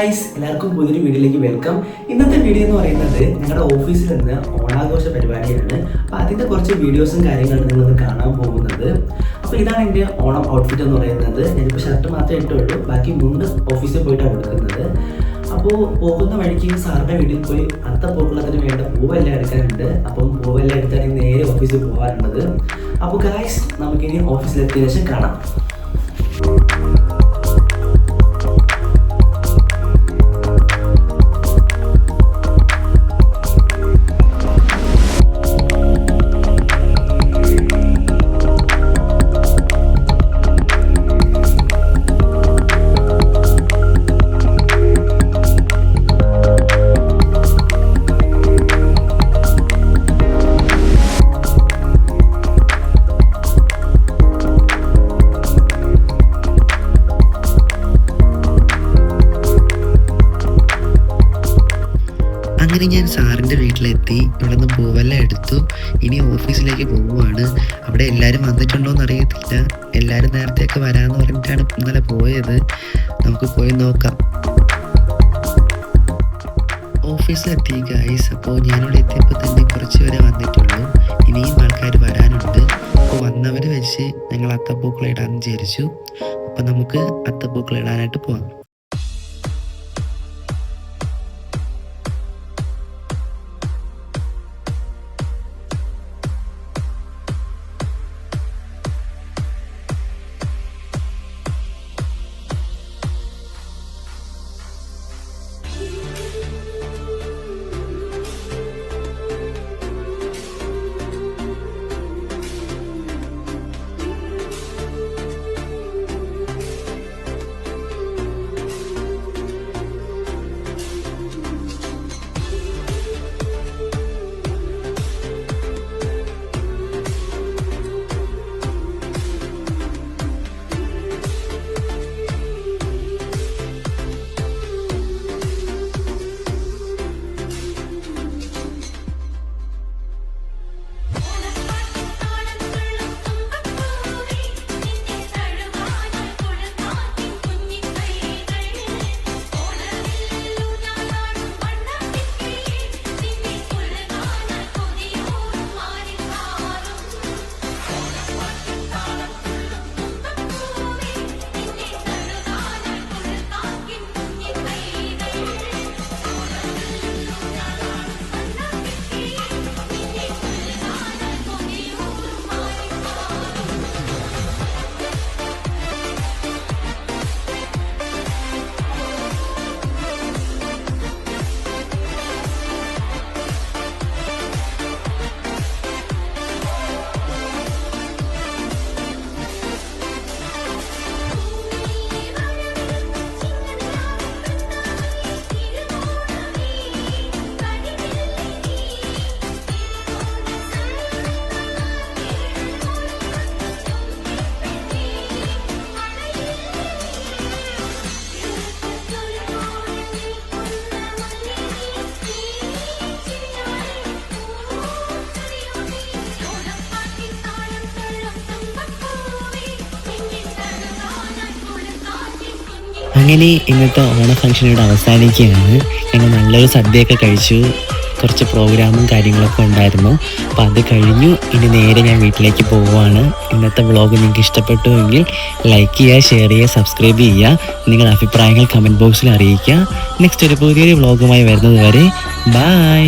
Guys, എല്ലാവർക്കും പുതിയൊരു വീഡിയോയിലേക്ക് വെൽക്കം. ഇന്നത്തെ വീഡിയോ എന്ന് പറയുന്നത് ഞങ്ങളുടെ ഓഫീസിൽ നിന്ന് ഓണാഘോഷ പരിപാടിയാണ്. അപ്പോൾ അതിൻ്റെ കുറച്ച് വീഡിയോസും കാര്യങ്ങളും നിങ്ങളത് കാണാൻ പോകുന്നത്. അപ്പോൾ ഇതാണ് എൻ്റെ ഓണം ഔട്ട്ഫിറ്റ് എന്ന് പറയുന്നത്. ഞാനിപ്പോൾ ഷർട്ട് മാത്രമേ ഇട്ടുള്ളൂ, ബാക്കി മുണ്ട് ഓഫീസിൽ പോയിട്ടാണ് കൊടുക്കുന്നത്. അപ്പോൾ പോകുന്ന വഴിക്ക് സാറിൻ്റെ വീട്ടിൽ പോയി അത്തപ്പൂക്കളത്തിന് വേണ്ട പൂവെല്ലാം എടുക്കാനുണ്ട്. അപ്പം പൂവെല്ലാം എടുത്താണ് നേരെ ഓഫീസിൽ പോകാറുള്ളത്. അപ്പോൾ ഗായ്സ്, നമുക്കിനി ഓഫീസിലെത്തിയ ശേഷം കാണാം. അങ്ങനെ ഞാൻ സാറിൻ്റെ വീട്ടിലെത്തി. ഇവിടെ നിന്ന് പൂവെല്ലാം എടുത്തു. ഇനി ഓഫീസിലേക്ക് പോവുകയാണ്. അവിടെ എല്ലാവരും വന്നിട്ടുണ്ടോയെന്ന് അറിയത്തില്ല. എല്ലാവരും നേരത്തെയൊക്കെ വരാമെന്ന് പറഞ്ഞിട്ടാണ് ഇന്നലെ പോയത്. നമുക്ക് പോയി നോക്കാം. ഓഫീസിലെത്തി ഗൈസ്. അപ്പോൾ ഞാനിവിടെ എത്തിയപ്പോൾ തന്നെ കുറച്ച് പേരെ വന്നിട്ടുള്ളൂ. ഇനിയും ആൾക്കാർ വരാനുണ്ട്. അപ്പോൾ വന്നവർ വെച്ച് ഞങ്ങൾ അത്തപ്പൂക്കളം ഇടാൻ വിചാരിച്ചു. അപ്പോൾ നമുക്ക് അത്തപ്പൂക്കളം ഇടാനായിട്ട് പോകാം. അങ്ങനെ ഇന്നത്തെ ഓണ ഫംഗ്ഷൻ ഇവിടെ അവസാനിക്കുകയാണ്. ഞങ്ങൾ നല്ലൊരു സദ്യയൊക്കെ കഴിച്ചു. കുറച്ച് പ്രോഗ്രാമും കാര്യങ്ങളൊക്കെ ഉണ്ടായിരുന്നു. അപ്പോൾ അത് കഴിഞ്ഞു. ഇനി നേരെ ഞാൻ വീട്ടിലേക്ക് പോവുകയാണ്. ഇന്നത്തെ വ്ളോഗ് നിങ്ങൾക്ക് ഇഷ്ടപ്പെട്ടുവെങ്കിൽ ലൈക്ക് ചെയ്യുക, ഷെയർ ചെയ്യുക, സബ്സ്ക്രൈബ് ചെയ്യുക. നിങ്ങളുടെ അഭിപ്രായങ്ങൾ കമൻറ്റ് ബോക്സിൽ അറിയിക്കുക. നെക്സ്റ്റ് ഒരു പുതിയൊരു വ്ളോഗുമായി വരുന്നത് വരെ ബൈ.